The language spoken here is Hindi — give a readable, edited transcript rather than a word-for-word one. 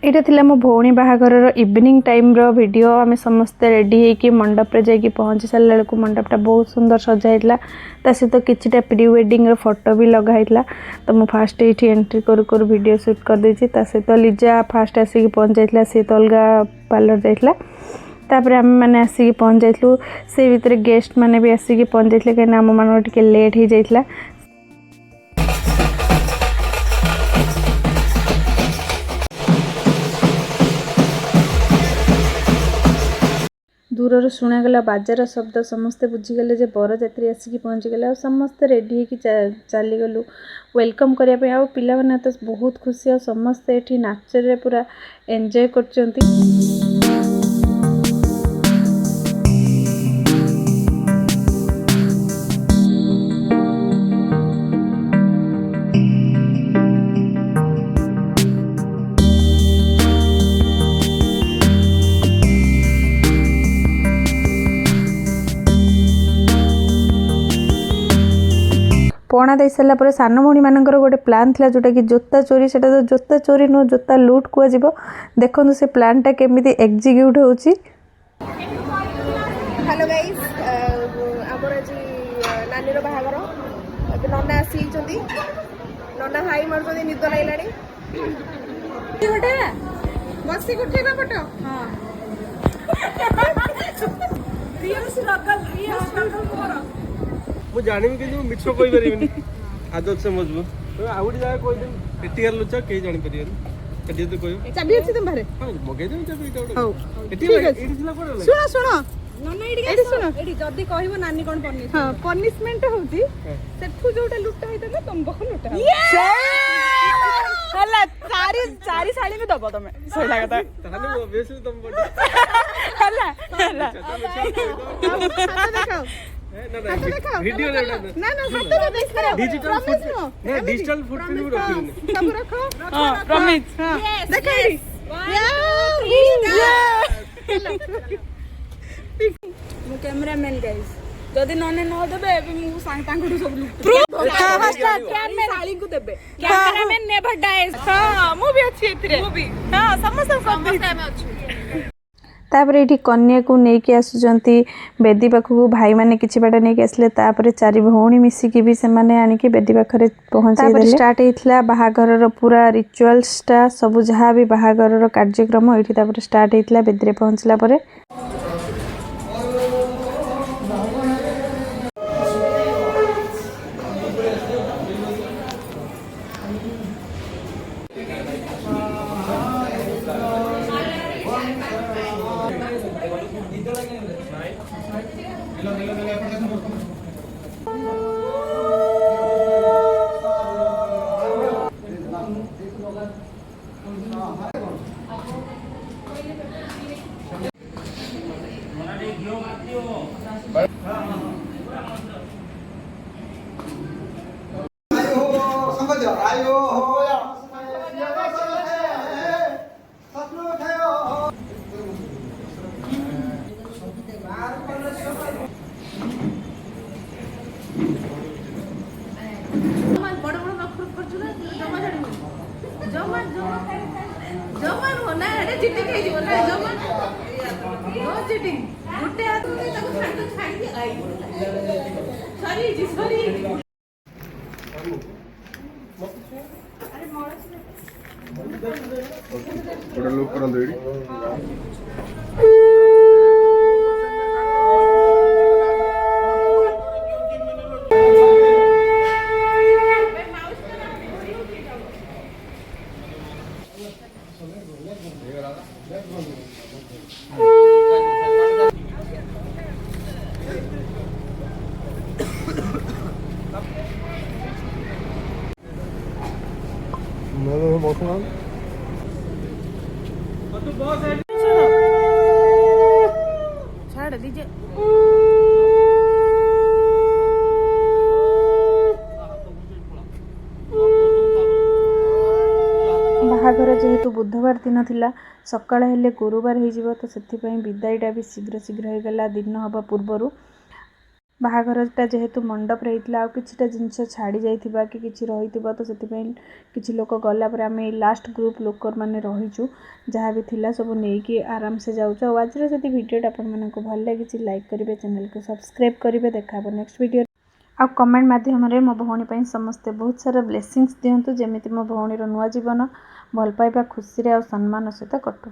यहाँ थिला मो भौणी बाहाघर इवनिंग टाइम रो वीडियो आम समस्ते रेडी होगी मंडप रे जाइए पहुँची सारा बेलू मंडपटा बहुत सुंदर सजाइला ता सहित किछिटा प्री वेडिंग फोटो भी लगाइला। तो मुझे फास्ट ये एंट्री कर वीडियो शूट कर देछि। ता सहित लिजा फास्ट आसिक पहुँच जाइला, सी तो अलग पार्लर जाइला। तापर आम मैंने आसिक पहुँच जाइलु, से भितर गेस्ट मैंने भी आसिक पहुँच जाइले कहीं आम मान टिके लेट हो जाइला। दूर शुणागला बाजार शब्द समस्ते बुझीगले जे बरजात्री आसिक पहुँचीगले आ समस्ते रेडी होगी चलीगलु वेलकम करने। आ पिला माने तो बहुत खुशी आ समस्ते एठी नाचरे पूरा एंजॉय करचंती। पणा दे सारा पर सान भौणी मानकर गोटे प्लान था जोटा कि जोता चोरी, से तो जोता चोरी नुह जोता लुट कह देखो से प्लानटा केमी एग्जीक्यूट होची। हेलो गाइस, आमर आज नानी रो बाहागर अब नना आसी नना हाई मार निद लगे बस उठेगा फोटो। मु जानी कि मिछ कहि परिबिनी आदत से मजबूत आउडी जाय कोइ दिन एटियर लुच के जानि परियन कदि तो कोइ चाबी अछि तुम बारे हां मगे दे चाबी इटा हां एटी एटी दिला पड़ले सुनो सुनो नन्ना एडी सुनो एडी जदी कहबो नानी कोन पनिश हां पनिशमेंट होउची सेठू जोटा लुटा हैता तुम बख लुटा हला चारी साड़ी में दबो तमे सोइला कथा ताने ऑब्वियसली तुम बड हला हला देखो वीडियो ना डिजिटल फुटप्रिंट ना डिजिटल फुटप्रिंट भी रखिने सब रखो। हां प्रॉमिस देखो मु कैमरामैन गाइस जदी नने न देबे एबे मु सांग तांगडू सब लुट कैमरामैन साली को देबे कैमरामैन नेवर डाइज। हां मु भी अछि एथिरे मु भी हां समस्त में अछि। तापर ये कन्या को लेकिन आसुचंती बेदी पाखक भाई माने किछि बाटा नहीं आसले। तापर चारि भौणी मिसिकी भी से माने आनिके बेदी पाखरे पहुंचाई देले। स्टार्ट हेतला बाहाघरर पूरा रिचुअल्सटा सब जहाँ भी बाहाघरर कार्यक्रम एठी तापर स्टार्ट हेतला बेदी रे पहुंचला परे। थोड़ा लोग करन देडी मैं मौसम छाड़ दीजिए। बाहाघर जेहेतु बुधवार दिन थिला सकाळ हेले गुरुवार हो तो से विदायटा भी शीघ्र शीघ्र हो गला दिन हवा पूर्वर। बाहाघरटा जेहेतु मंडप रहीतिला आ किछिटा जिनस छाड़ी जाइथिबा कि किछि रहिथिबा तो सेतिपई किछि लोक गला पर आमे लास्ट ग्रुप लोकर माने रहिचु जहाँ भी थिला सब नेकी आराम से जाउछु। आज जदि वीडियोटा आपन मानक भल लागिछि लाइक करिवे, चैनल को सब्सक्राइब करिवे। देखाबो नेक्स्ट वीडियो आ कमेंट माध्यम रे मो भौणी पई समस्ते बहुत सारा ब्लेसिंग्स दियंतु जेमिति मो भौणी रो नुवा जीवन भल पाइबा खुशी रे आ सम्मान सहित कटु।